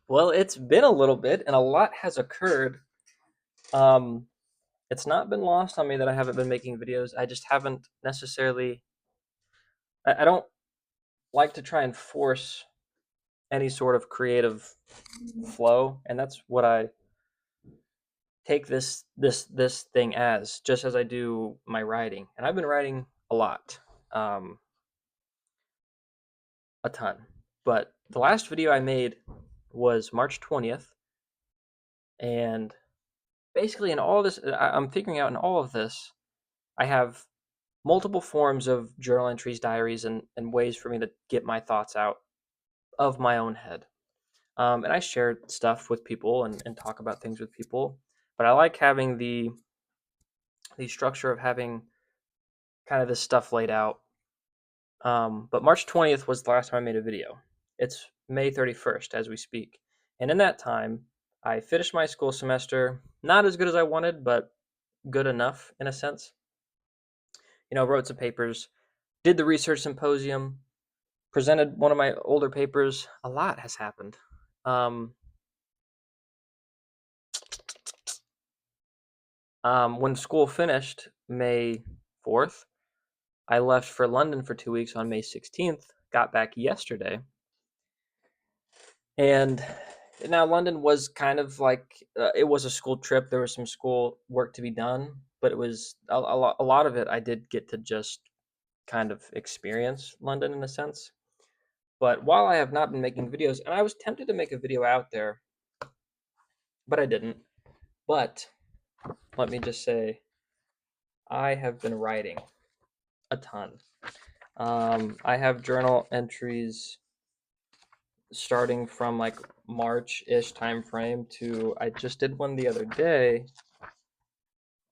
Well, it's been a little bit, and a lot has occurred. Um, it's not been lost on me that I haven't been making videos. I just haven't necessarily. I don't like to try and force any sort of creative flow, and that's what I take this thing as, just as I do my writing. And I've been writing a lot, um, a ton. But the last video I made was March 20th, and basically in all this, I'm figuring out in all of this I have multiple forms of journal entries, diaries, and ways for me to get my thoughts out of my own head. And I share stuff with people and talk about things with people. But I like having the structure of having kind of this stuff laid out. But March 20th was the last time I made a video. It's May 31st as we speak. And in that time, I finished my school semester. Not as good as I wanted, but good enough in a sense. Wrote some papers, did the research symposium, presented one of my older papers. A lot has happened. Um, when school finished May 4th, I left for London for 2 weeks on May 16th, got back yesterday. And now London was kind of like it was a school trip. There was some school work to be done, but it was a lot of it I did get to just kind of experience London in a sense. But while I have not been making videos, and I was tempted to make a video out there, but I didn't. But let me just say, I have been writing a ton. I have journal entries starting from like March-ish time frame to I just did one the other day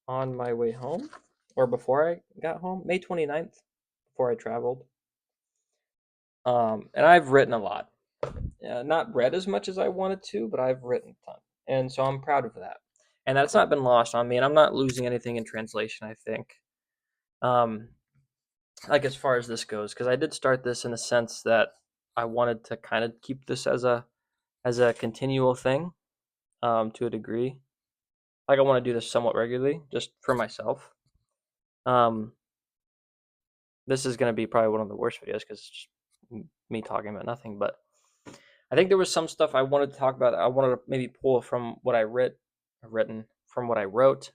on my way home or before I got home, May 29th, before I traveled. And I've written a lot. Not read as much as I wanted to, but I've written a ton. And so I'm proud of that. And that's not been lost on me, and I'm not losing anything in translation, I think. Um, like as far as this goes, because I did start this in the sense that I wanted to kind of keep this as a continual thing, to a degree. Like I want to do this somewhat regularly, just for myself. Um, this is going to be probably one of the worst videos because it's just me talking about nothing. But I think there was some stuff I wanted to talk about. I wanted to maybe pull from what I written from what I wrote.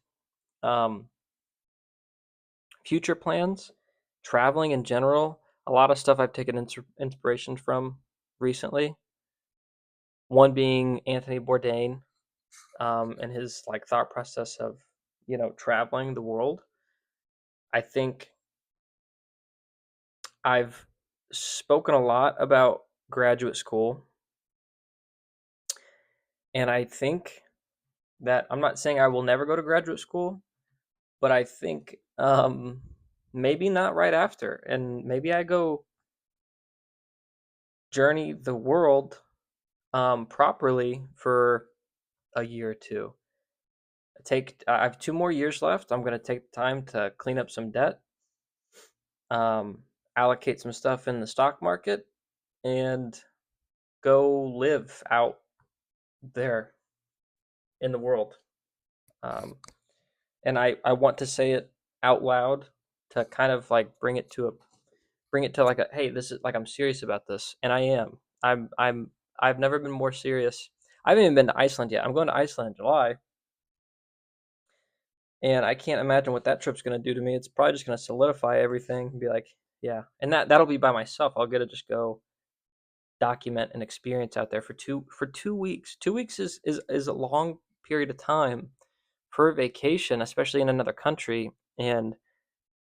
Um, future plans, traveling in general. A lot of stuff I've taken inspiration from recently. One being Anthony Bourdain, and his like thought process of traveling the world. I think I've spoken a lot about graduate school, and I think that I'm not saying I will never go to graduate school, but I think maybe not right after, and maybe I go journey the world properly for a year or two. I have 2 more years left. I'm going to take the time to clean up some debt, um, allocate some stuff in the stock market, and go live out there in the world. Um, and I want to say it out loud to kind of like bring it to like a hey, this is like I'm serious about this, and I am. I've never been more serious. I haven't even been to Iceland yet. I'm going to Iceland in July, and I can't imagine what that trip's going to do to me. It's probably just going to solidify everything and be like, yeah. And that'll be by myself. I'll get to just go document an experience out there for 2 weeks. 2 weeks is a long period of time for a vacation, especially in another country, and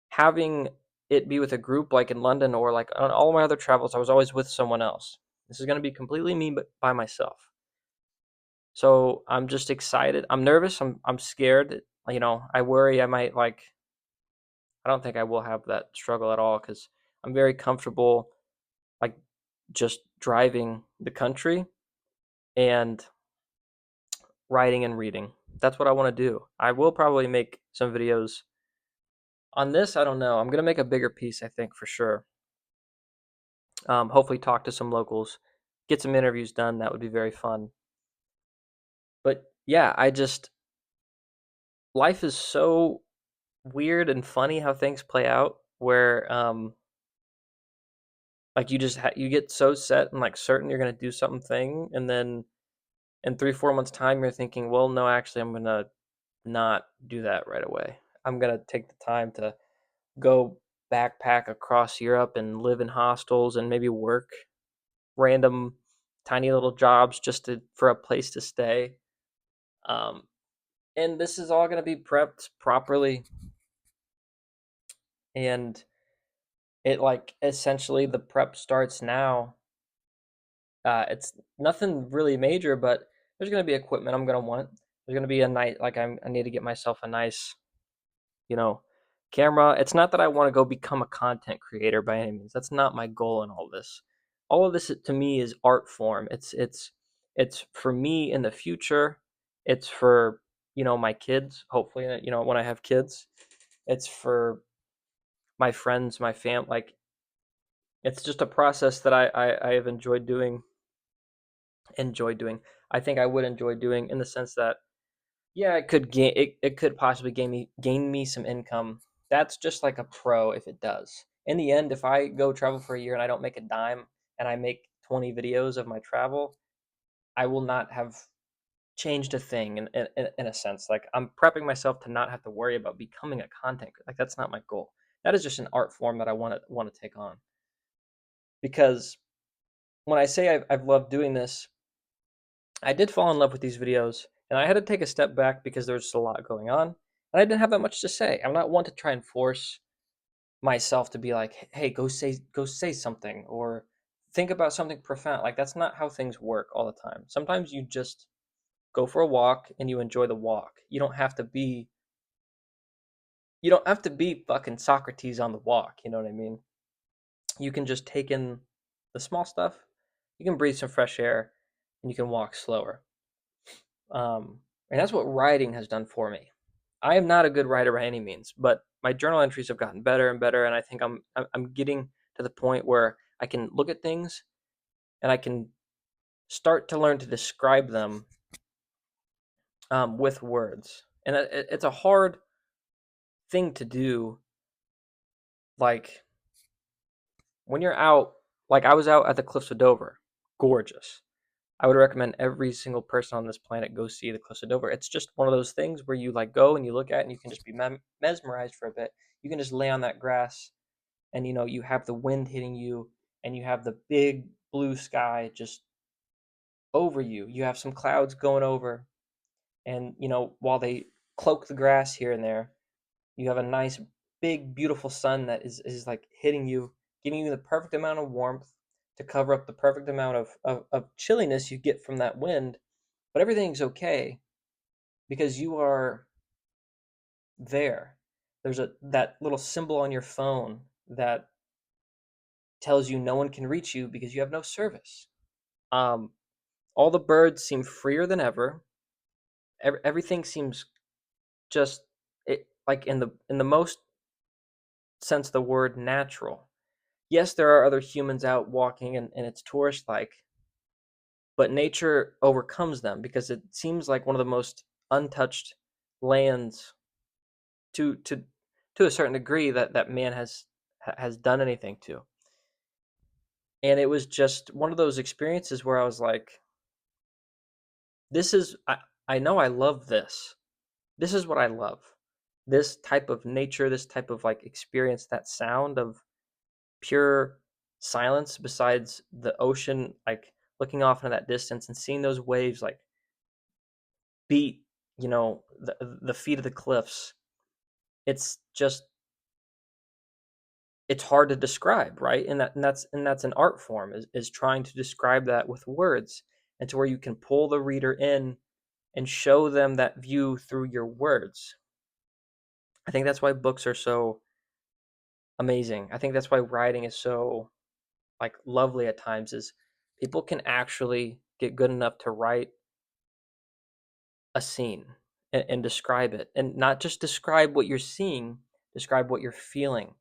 having it be with a group like in London or like on all my other travels, I was always with someone else. This is going to be completely me but by myself. So I'm just excited. I'm nervous. I'm scared. I worry I might like. I don't think I will have that struggle at all because I'm very comfortable, like just driving the country and writing and reading. That's what I want to do. I will probably make some videos on this. I don't know. I'm gonna make a bigger piece, I think, for sure. Hopefully, talk to some locals, get some interviews done. That would be very fun. But yeah, life is so weird and funny how things play out where like you get so set and like certain you're going to do something, and then in 3-4 months time you're thinking, well, no, actually I'm going to not do that right away. I'm going to take the time to go backpack across Europe and live in hostels and maybe work random tiny little jobs just for a place to stay. um and this is all going to be prepped properly, and it like essentially the prep starts now. It's nothing really major, but there's going to be equipment I'm going to want. There's going to be a night like I need to get myself a nice, you know, camera. It's not that I want to go become a content creator by any means. That's not my goal in all this. All of this to me is art form. It's for me in the future. It's for, my kids, hopefully, when I have kids. It's for my friends, my fam, like it's just a process that I have enjoyed doing. I think I would enjoy doing in the sense that, yeah, it could possibly gain me some income. That's just like a pro if it does. In the end, if I go travel for a year and I don't make a dime and I make 20 videos of my travel, I will not have changed a thing in a sense. Like I'm prepping myself to not have to worry about becoming a content creator. Like that's not my goal. That is just an art form that I want to take on. Because when I say I've loved doing this, I did fall in love with these videos, and I had to take a step back because there was just a lot going on, and I didn't have that much to say. I'm not one to try and force myself to be like, "Hey, go say something," or think about something profound. Like that's not how things work all the time. Sometimes you just go for a walk and you enjoy the walk. You don't have to be fucking Socrates on the walk. You know what I mean? You can just take in the small stuff. You can breathe some fresh air, and you can walk slower. And that's what writing has done for me. I am not a good writer by any means, but my journal entries have gotten better and better, and I think I'm getting to the point where I can look at things and I can start to learn to describe them with words. And it's a hard thing to do. Like when you're out, like I was out at the Cliffs of Dover, gorgeous. I would recommend every single person on this planet go see the Cliffs of Dover. It's just one of those things where you like go and you look at it and you can just be mesmerized for a bit. You can just lay on that grass and you have the wind hitting you and you have the big blue sky just over you. You have some clouds going over, and while they cloak the grass here and there, you have a nice big beautiful sun that is like hitting you, giving you the perfect amount of warmth to cover up the perfect amount of chilliness you get from that wind. But everything's okay because you are there. There's that little symbol on your phone that tells you no one can reach you because you have no service. Um, all the birds seem freer than ever. Everything seems just like in the most sense of the word natural. Yes, there are other humans out walking and it's tourist like, but nature overcomes them because it seems like one of the most untouched lands to a certain degree that man has done anything to. And it was just one of those experiences where I was like, this is I know I love this. This is what I love. This type of nature, this type of like experience, that sound of pure silence besides the ocean, like looking off into that distance and seeing those waves like beat, the feet of the cliffs. It's just it's hard to describe, right? And that's an art form is trying to describe that with words, and to where you can pull the reader in and show them that view through your words. I think that's why books are so amazing. I think that's why writing is so like lovely at times, is people can actually get good enough to write a scene and describe it, and not just describe what you're seeing, describe what you're feeling.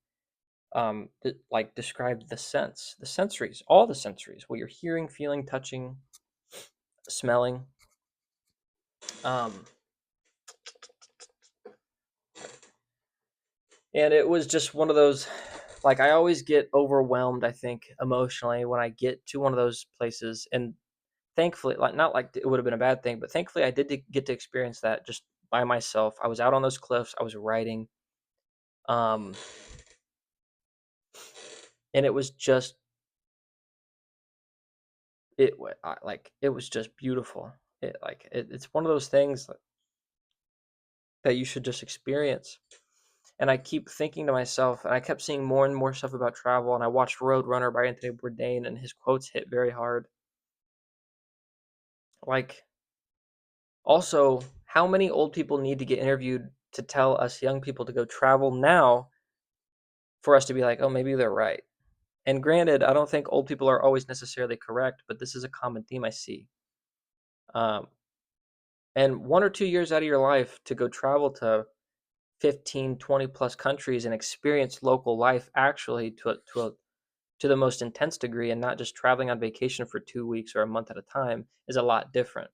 like describe the sensories, all the sensories, what you're hearing, feeling, touching, smelling. Um, and it was just one of those, like, I always get overwhelmed, I think, emotionally when I get to one of those places. And thankfully, like, not like it would have been a bad thing, but thankfully I did get to experience that just by myself. I was out on those cliffs, I was writing, um, and it was just like it was just beautiful. It's one of those things that you should just experience. And I keep thinking to myself, and I kept seeing more and more stuff about travel, and I watched Roadrunner by Anthony Bourdain, and his quotes hit very hard. Like, also, how many old people need to get interviewed to tell us young people to go travel now for us to be like, oh, maybe they're right? And granted, I don't think old people are always necessarily correct, but this is a common theme I see. Um, and 1 or 2 years out of your life to go travel to 15, 20 plus countries and experience local life actually to the most intense degree, and not just traveling on vacation for 2 weeks or a month at a time, is a lot different.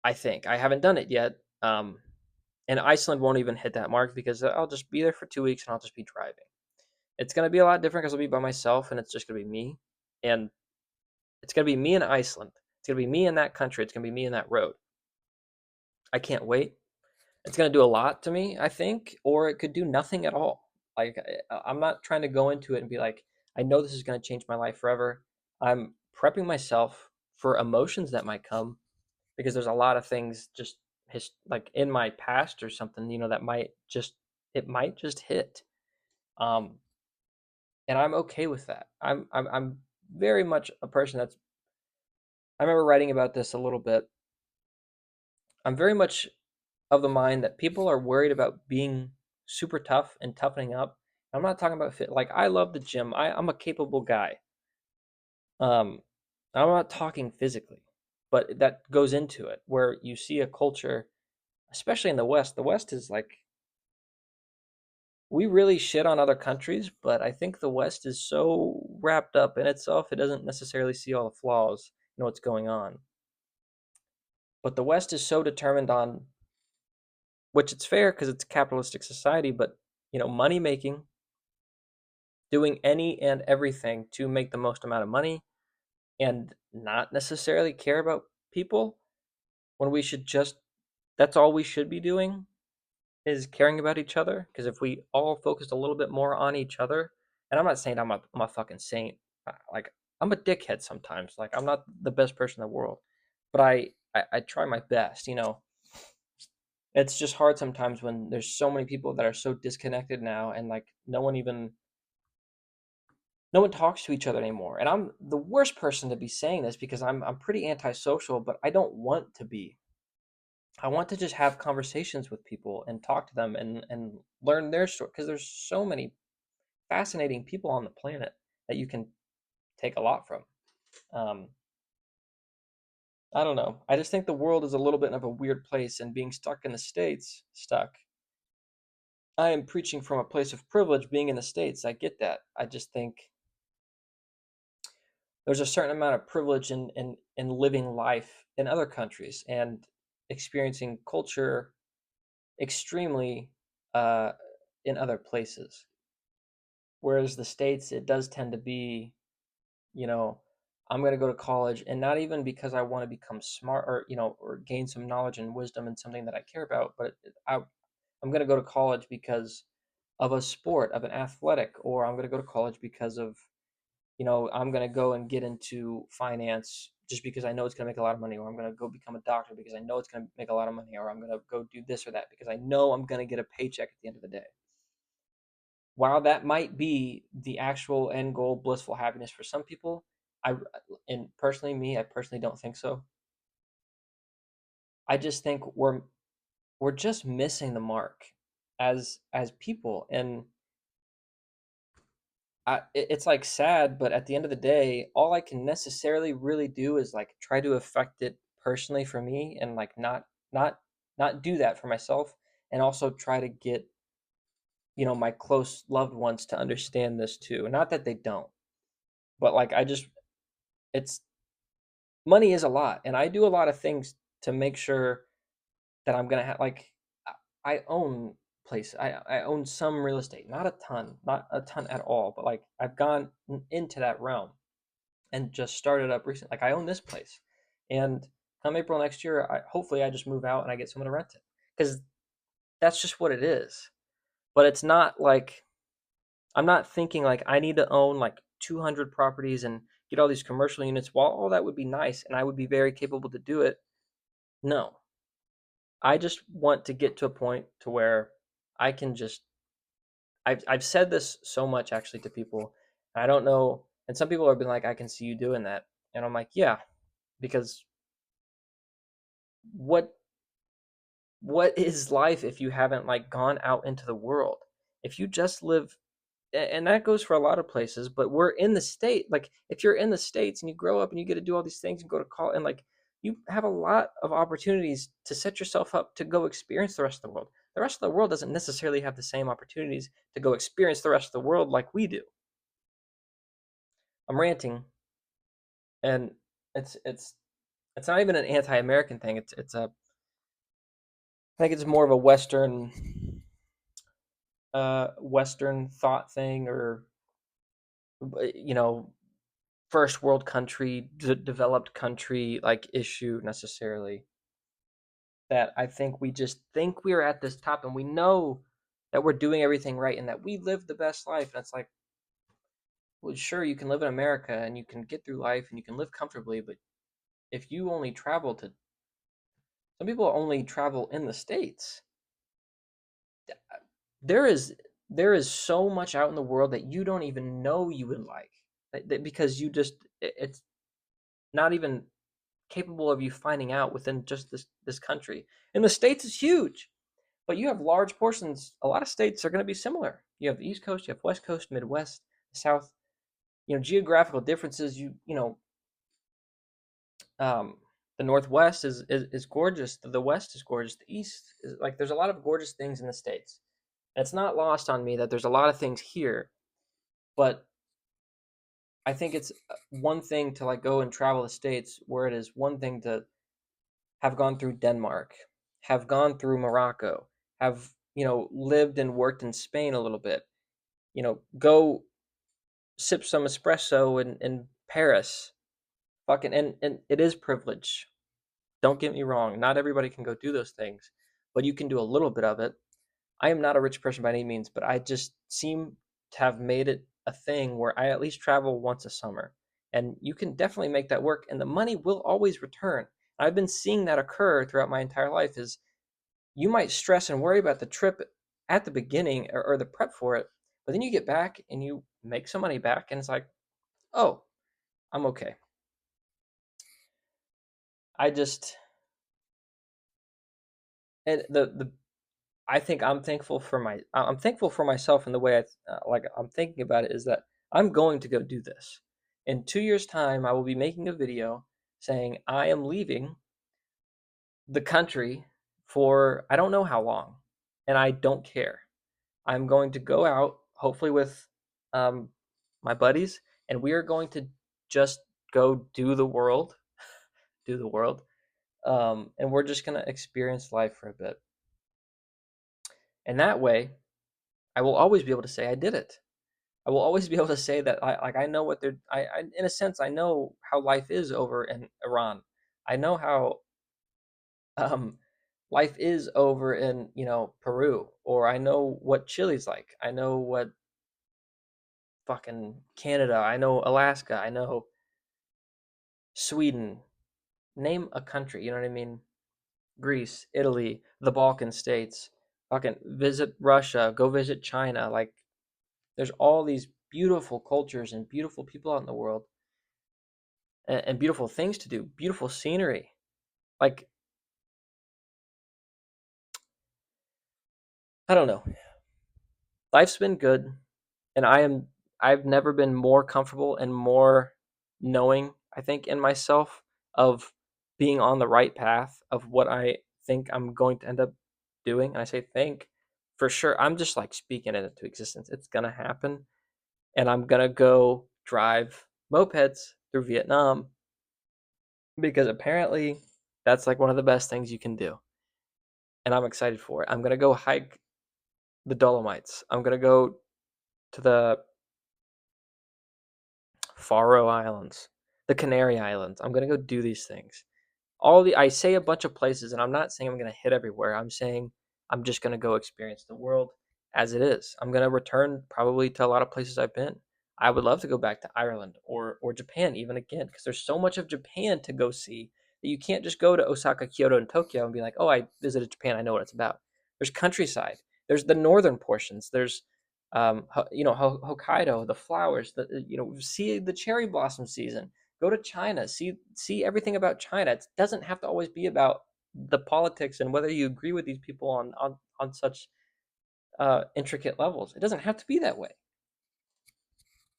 I think I haven't done it yet. And Iceland won't even hit that mark because I'll just be there for 2 weeks and I'll just be driving. It's going to be a lot different because I'll be by myself and it's just going to be me. And it's going to be me in Iceland. It's going to be me in that country. It's going to be me in that road. I can't wait. It's going to do a lot to me, I think, or it could do nothing at all. Like, I'm not trying to go into it and be like, I know this is going to change my life forever. I'm prepping myself for emotions that might come because there's a lot of things just like in my past or something, that it might just hit. Um, and I'm okay with that. I'm very much a person that's. I remember writing about this a little bit. I'm very much of the mind that people are worried about being super tough and toughening up. I'm not talking about fit. Like, I love the gym. I'm a capable guy. Um, I'm not talking physically, but that goes into it where you see a culture, especially in the West. The West is like, we really shit on other countries, but I think the West is so wrapped up in itself, it doesn't necessarily see all the flaws, what's going on. But the West is so determined on, which it's fair because it's a capitalistic society, but money making, doing any and everything to make the most amount of money and not necessarily care about people, when we should just, that's all we should be doing, is caring about each other. Because if we all focused a little bit more on each other, and I'm not saying I'm a fucking saint, like, I'm a dickhead sometimes, like, I'm not the best person in the world, but I try my best. It's just hard sometimes when there's so many people that are so disconnected now, and like no one talks to each other anymore. And I'm the worst person to be saying this because I'm pretty antisocial, but I don't want to be. I want to just have conversations with people and talk to them and learn their story, because there's so many fascinating people on the planet that you can take a lot from. Um, I don't know. I just think the world is a little bit of a weird place, and being stuck in the States, I am preaching from a place of privilege being in the States. I get that. I just think there's a certain amount of privilege in living life in other countries and experiencing culture extremely uh, in other places. Whereas the States, it does tend to be, you know, I'm going to go to college, and not even because I want to become smart or, or gain some knowledge and wisdom in something that I care about, but I'm going to go to college because of a sport, of an athletic, or I'm going to go to college because of, I'm going to go and get into finance just because I know it's going to make a lot of money, or I'm going to go become a doctor because I know it's going to make a lot of money, or I'm going to go do this or that because I know I'm going to get a paycheck at the end of the day. While that might be the actual end goal, blissful happiness for some people, I and personally me, I personally don't think so. I just think we're just missing the mark as people, and it's like sad, but at the end of the day, all I can necessarily really do is like try to affect it personally for me, and like not do that for myself, and also try to get my close loved ones to understand this too. Not that they don't, but like it's money is a lot, and I do a lot of things to make sure that I'm gonna have like I own place. I own some real estate, not a ton at all, but like I've gone into that realm and just started up recently. Like I own this place, and come April next year, hopefully I just move out and I get someone to rent it because that's just what it is. But it's not like I'm not thinking like I need to own like 200 properties and get all these commercial units. While all that would be nice and I would be very capable to do it, no. I just want to get to a point to where I can just I've said this so much actually to people. I don't know, and some people have been like, I can see you doing that. And I'm like, yeah, because what what is life if you haven't like gone out into the world? If you just live, and that goes for a lot of places, but we're in the state. Like if you're in the States and you grow up and you get to do all these things and go to college and like you have a lot of opportunities to set yourself up to go experience the rest of the world. The rest of the world doesn't necessarily have the same opportunities to go experience the rest of the world like we do. I'm ranting, and it's it's not even an anti-American thing. It's a I think it's more of a Western thought thing, or you know, first world country, developed country like issue necessarily. That I think we just think we're at this top, and we know that we're doing everything right, and that we live the best life. And it's like, well, sure, you can live in America and you can get through life and you can live comfortably, but if you only travel to, some people only travel in the States. There is there is so much out in the world that you don't even know you would like, because you just it's not even capable of you finding out within just this country. In the States is huge, but you have large portions. A lot of states are going to be similar. You have the East Coast, you have West Coast, Midwest, South. Geographical differences. Um, the Northwest is gorgeous. The West is gorgeous. The East is like there's a lot of gorgeous things in the states. And it's not lost on me that there's a lot of things here, but I think it's one thing to like go and travel the states, where it is one thing to have gone through Denmark, have gone through Morocco, have lived and worked in Spain a little bit. Go sip some espresso in Paris. Fucking and it is privilege. Don't get me wrong. Not everybody can go do those things, but you can do a little bit of it. I am not a rich person by any means, but I just seem to have made it a thing where I at least travel once a summer. And you can definitely make that work, and the money will always return. I've been seeing that occur throughout my entire life. Is you might stress and worry about the trip at the beginning, or the prep for it, but then you get back and you make some money back, and it's like, oh, I'm okay. I just and the I think I'm thankful for myself, and the way I'm thinking about it is that I'm going to go do this. In 2 years' time, I will be making a video saying I am leaving the country for I don't know how long, and I don't care. I'm going to go out, hopefully with um, my buddies, and we are going to just go do the world, and we're just gonna experience life for a bit. And that way, I will always be able to say I did it. I will always be able to say that I know what they're I in a sense I know how life is over in Iran. I know how um life is over in, Peru, or I know what Chile's like. I know what fucking Canada, I know Alaska, I know Sweden. Name a country, you know what I mean? Greece, Italy, the Balkan states. Fucking visit Russia, go visit China. Like there's all these beautiful cultures and beautiful people out in the world, and beautiful things to do, beautiful scenery. Like, I don't know. Life's been good, and I've never been more comfortable and more knowing, I think, in myself, of being on the right path of what I think I'm going to end up doing. And I say think for sure, I'm just like speaking it into existence. It's gonna happen, and I'm gonna go drive mopeds through Vietnam because apparently that's like one of the best things you can do, and I'm excited for it. I'm gonna go hike the Dolomites. I'm gonna go to the Faroe Islands, the Canary Islands. I'm gonna go do these things. I say a bunch of places, and I'm not saying I'm gonna hit everywhere. I'm saying I'm just gonna go experience the world as it is. I'm gonna return probably to a lot of places I've been. I would love to go back to Ireland or Japan even again because there's so much of Japan to go see that you can't just go to Osaka, Kyoto, and Tokyo and be like, oh, I visited Japan. I know what it's about. There's countryside. There's the northern portions. There's Hokkaido, the flowers. See the cherry blossom season. Go to China. See everything about China. It doesn't have to always be about the politics and whether you agree with these people on such intricate levels. It doesn't have to be that way.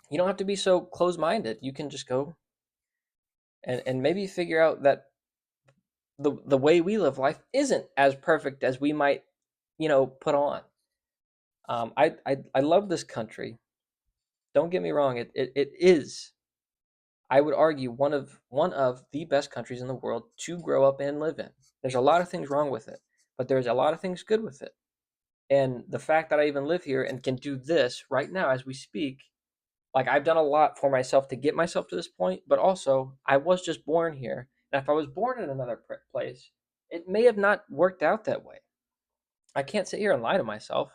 You don't have to be so close-minded. You can just go and maybe figure out that the way we live life isn't as perfect as we might put on. I love this country. Don't get me wrong. It is, I would argue, one of the best countries in the world to grow up and live in. There's a lot of things wrong with it, but there's a lot of things good with it. And the fact that I even live here and can do this right now as we speak, like I've done a lot for myself to get myself to this point, but also I was just born here. And if I was born in another place, it may have not worked out that way. I can't sit here and lie to myself.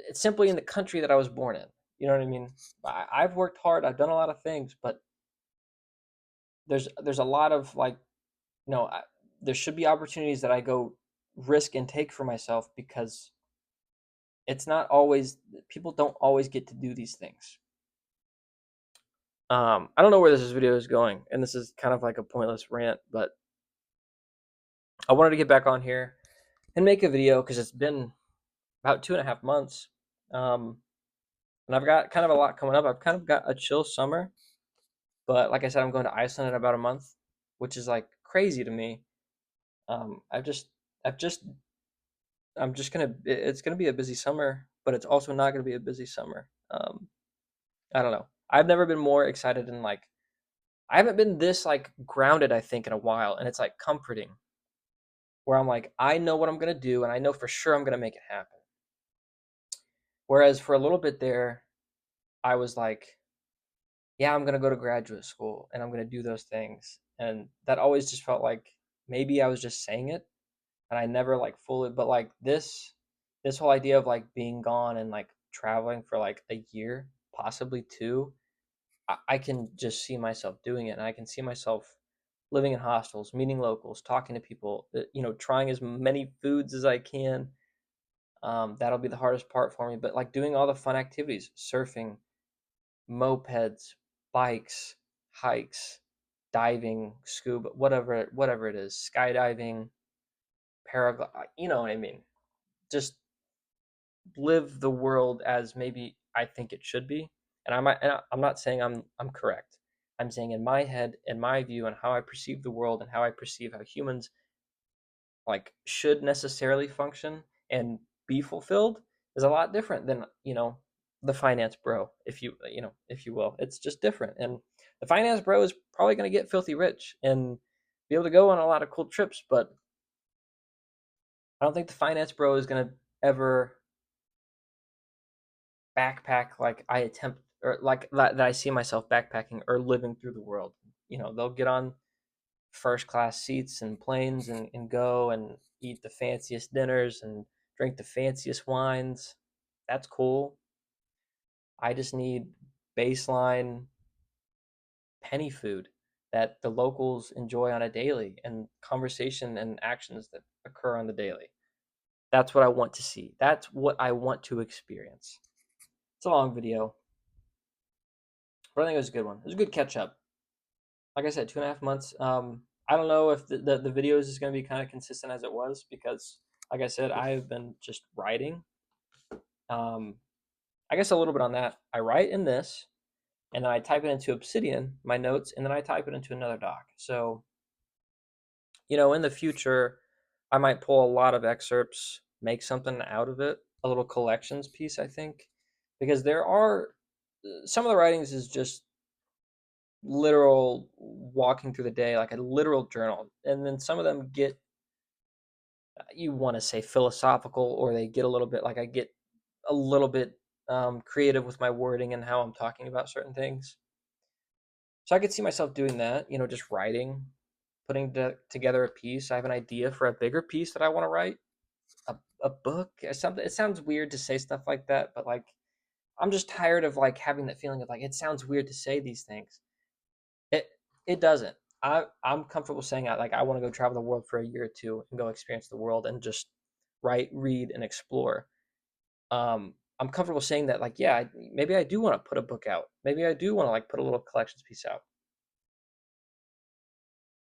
It's simply in the country that I was born in. You know what I mean? I've worked hard. I've done a lot of things, but there's a lot of like, there should be opportunities that I go risk and take for myself because it's not always, people don't always get to do these things. I don't know where this video is going, and this is kind of like a pointless rant, but I wanted to get back on here and make a video because it's been about 2.5 months. And I've got kind of a lot coming up. I've kind of got a chill summer, but like I said, I'm going to Iceland in about a month, which is like crazy to me. Um, I've just, I've just, I'm just gonna. It's gonna be a busy summer, but it's also not gonna be a busy summer. I don't know. I've never been more excited and like I haven't been this like grounded, I think, in a while, and it's like comforting. Where I'm like, I know what I'm gonna do, and I know for sure I'm gonna make it happen. Whereas for a little bit there, I was like, yeah, I'm gonna go to graduate school and I'm gonna do those things, and that always just felt like maybe I was just saying it, and I never like fully. But like this whole idea of like being gone and like traveling for like a year, possibly two, I can just see myself doing it, and I can see myself living in hostels, meeting locals, talking to people, trying as many foods as I can. That'll be the hardest part for me, but like doing all the fun activities, surfing, mopeds, bikes, hikes, diving, scuba, whatever it is, skydiving, paragliding, you know what I mean? Just live the world as maybe I think it should be. And I'm not saying I'm correct. I'm saying in my head, in my view, and how I perceive the world and how I perceive how humans like should necessarily function and be fulfilled is a lot different than the finance bro, if you will. It's just different, and the finance bro is probably going to get filthy rich and be able to go on a lot of cool trips, but I don't think the finance bro is going to ever backpack like I attempt, or like that I see myself backpacking or living through the world. They'll get on first class seats and planes and go and eat the fanciest dinners and drink the fanciest wines. That's cool. I just need baseline penny food that the locals enjoy on a daily and conversation and actions that occur on the daily. That's what I want to see. That's what I want to experience. It's a long video, but I think it was a good one. It was a good catch up. Like I said, 2.5 months. I don't know if the videos is going to be kind of consistent as it was because, like I said, I have been just writing. Um, I guess a little bit on that. I write in this, and then I type it into Obsidian, my notes, and then I type it into another doc. So, in the future, I might pull a lot of excerpts make something out of it, a little collections piece, I think, because there are some of the writings is just literal walking through the day, like a literal journal, and then some of them get, you want to say philosophical, or they get a little bit like I get a little bit creative with my wording and how I'm talking about certain things. So I could see myself doing that, just writing, putting together a piece. I have an idea for a bigger piece that I want to write, a book, or something. It sounds weird to say stuff like that, but like I'm just tired of like having that feeling of like it sounds weird to say these things. It it doesn't. I'm comfortable saying I want to go travel the world for a year or two and go experience the world and just write, read, and explore. I'm comfortable saying that like yeah, maybe I do want to put a book out. Maybe I do want to like put a little collections piece out.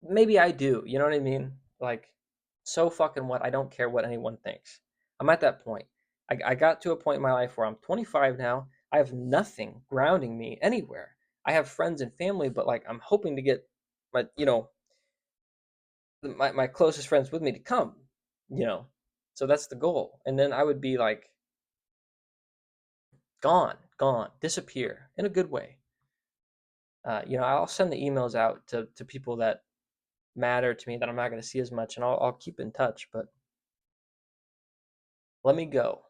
Maybe I do. You know what I mean? Like, so fucking what? I don't care what anyone thinks. I'm at that point. I got to a point in my life where I'm 25 now. I have nothing grounding me anywhere. I have friends and family, but like I'm hoping to get my, my closest friends with me to come, you know. So that's the goal. And then I would be like gone, disappear in a good way. I'll send the emails out to people that matter to me that I'm not going to see as much, and I'll keep in touch. But let me go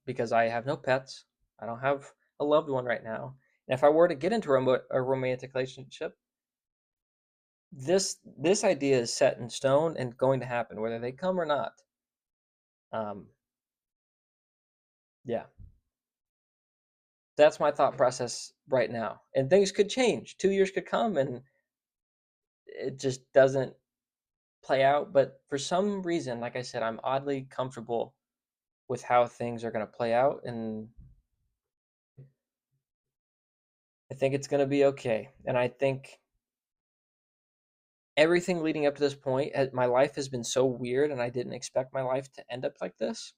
because I have no pets. I don't have a loved one right now. And if I were to get into a romantic relationship, this idea is set in stone and going to happen, whether they come or not. Um, yeah, that's my thought process right now. And things could change. 2 years could come and it just doesn't play out. But for some reason, like I said, I'm oddly comfortable with how things are going to play out, and I think it's going to be okay. And I think everything leading up to this point, my life has been so weird, and I didn't expect my life to end up like this.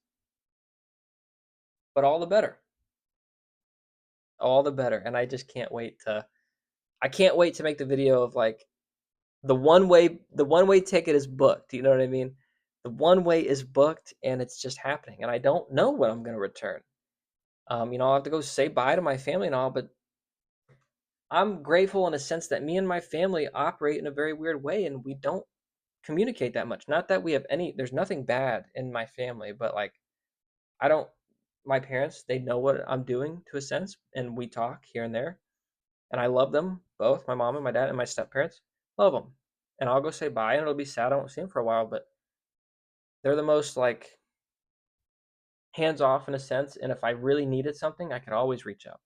But all the better, all the better. And I just can't wait to. I can't wait to make the video of like the one way ticket is booked. You know what I mean? The one way is booked, and it's just happening. And I don't know when I'm going to return. I'll have to go say bye to my family and all, but I'm grateful in a sense that me and my family operate in a very weird way, and we don't communicate that much. Not that we have there's nothing bad in my family, but like I don't, my parents, they know what I'm doing to a sense, and we talk here and there. And I love them both, my mom and my dad and my step parents. Love them. And I'll go say bye, and it'll be sad I won't see them for a while, but they're the most like hands off in a sense. And if I really needed something, I could always reach out.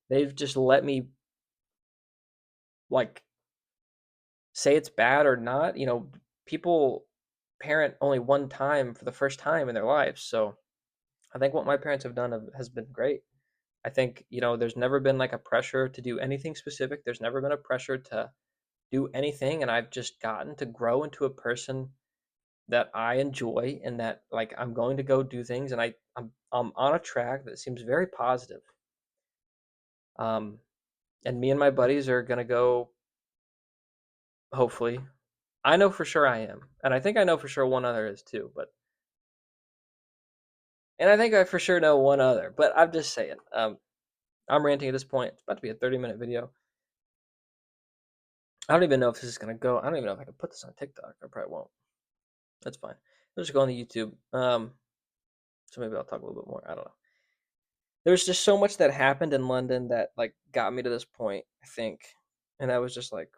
They've just let me like say it's bad or not. People parent only one time for the first time in their lives. So I think what my parents have done has been great. I think, there's never been like a pressure to do anything specific. There's never been a pressure to do anything. And I've just gotten to grow into a person that I enjoy and that like I'm going to go do things. And I'm on a track that seems very positive. Um, and me and my buddies are going to go, hopefully. I know for sure I am. And I think I know for sure one other is too. And I think I for sure know one other. But I'm just saying. I'm ranting at this point. It's about to be a 30-minute video. I don't even know if this is gonna go. I don't even know if I can put this on TikTok. I probably won't. That's fine. I'll just go on the YouTube. So maybe I'll talk a little bit more. I don't know. There's just so much that happened in London that like got me to this point, I think. And I was just like,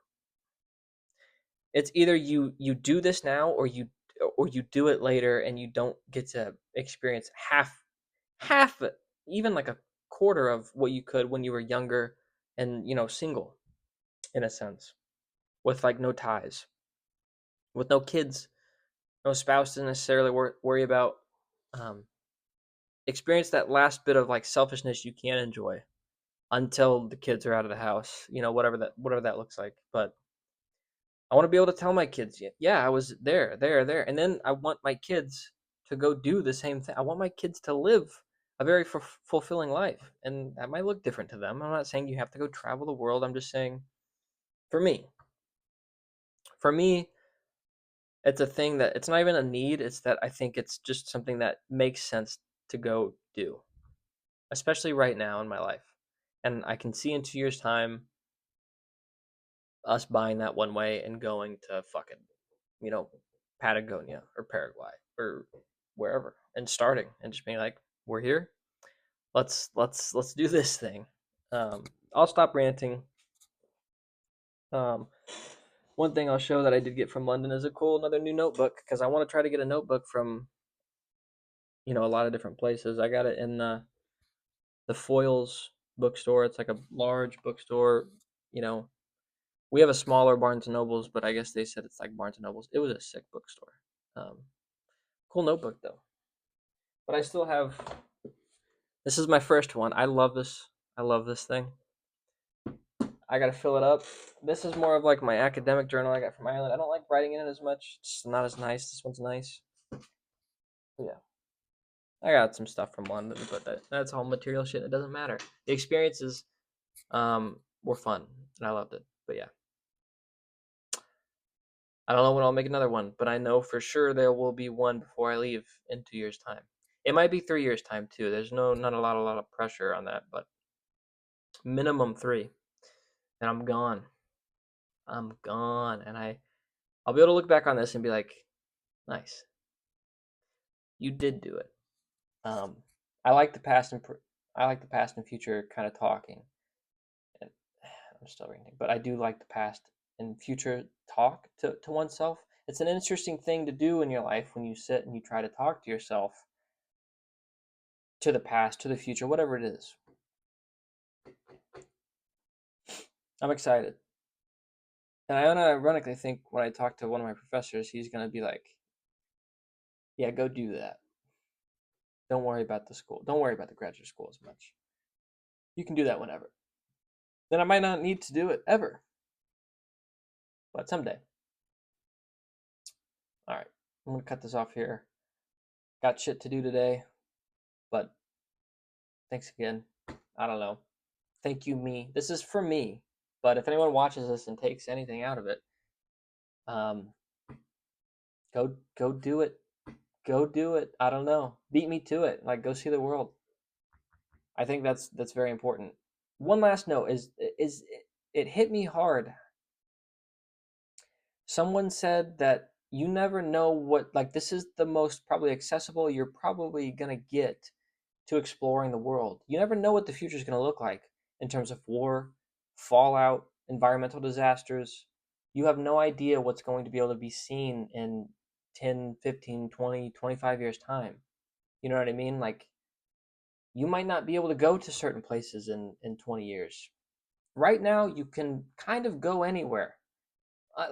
it's either you do this now or you do it later and you don't get to experience half even like a quarter of what you could when you were younger and single in a sense, with like no ties, with no kids, no spouse to necessarily worry about. Um, Experience that last bit of like selfishness you can enjoy until the kids are out of the house. Whatever that looks like. But I want to be able to tell my kids, yeah, I was there, and then I want my kids to go do the same thing. I want my kids to live a very fulfilling life, and that might look different to them. I'm not saying you have to go travel the world. I'm just saying, for me, It's a thing that it's not even a need. It's that I think it's just something that makes sense to go do, especially right now in my life. And I can see in 2 years' time us buying that one way and going to fucking, you know, Patagonia or Paraguay or wherever and starting and just being like, we're here. Let's do this thing. I'll stop ranting. Um, one thing I'll show that I did get from London is another new notebook because I want to try to get a notebook from a lot of different places. I got it in the Foyles bookstore. It's like a large bookstore. You know, we have a smaller Barnes and Nobles, but I guess they said it's like Barnes and Nobles. It was a sick bookstore. Um, cool notebook though. But I still have. This is my first one. I love this. I love this thing. I gotta fill it up. This is more of like my academic journal I got from Ireland. I don't like writing in it as much. It's not as nice. This one's nice. But yeah, I got some stuff from London, but that's all material shit. It doesn't matter. The experiences were fun, and I loved it. But yeah, I don't know when I'll make another one, but I know for sure there will be one before I leave in 2 years' time. It might be 3 years' time too. There's not a lot of pressure on that, but minimum 3, and I'm gone. I'm gone, and I'll be able to look back on this and be like, nice, you did do it. Um, I like the past and I like the past and future kind of talking. And I'm still reading, but I do like the past and future talk to oneself. It's an interesting thing to do in your life when you sit and you try to talk to yourself to the past, to the future, whatever it is. I'm excited. And I ironically think when I talk to one of my professors, he's going to be like, yeah, go do that. Don't worry about the school. Don't worry about the graduate school as much. You can do that whenever. Then I might not need to do it ever, but someday. All right, I'm going to cut this off here. Got shit to do today, but thanks again. I don't know. Thank you, me. This is for me, but if anyone watches this and takes anything out of it, um, go do it. Go do it. I don't know. Beat me to it. Like go see the world. I think that's very important. One last note is it hit me hard. Someone said that you never know what like this is the most probably accessible you're probably gonna get to exploring the world. You never know what the future is gonna look like in terms of war, fallout, environmental disasters. You have no idea what's going to be able to be seen in 10, 15, 20, 25 years time. You know what I mean? Like you might not be able to go to certain places in 20 years. Right now, you can kind of go anywhere.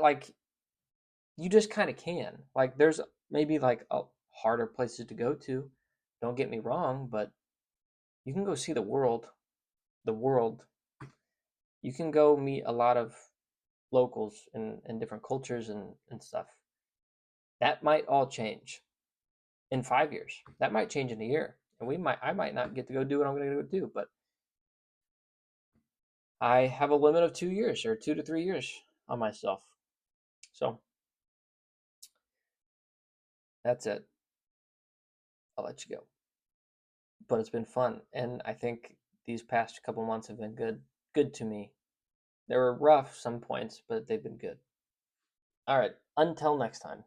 Like, you just kind of can. Like, there's maybe like harder places to go to. Don't get me wrong, but you can go see the world. The world. You can go meet a lot of locals and different cultures and stuff. That might all change in 5 years. That might change in a year. And I might not get to go do what I'm going to go do, but I have a limit of 2 years or 2 to 3 years on myself. So that's it. I'll let you go. But it's been fun, and I think these past couple months have been good to me. They were rough some points, but they've been good. All right, until next time.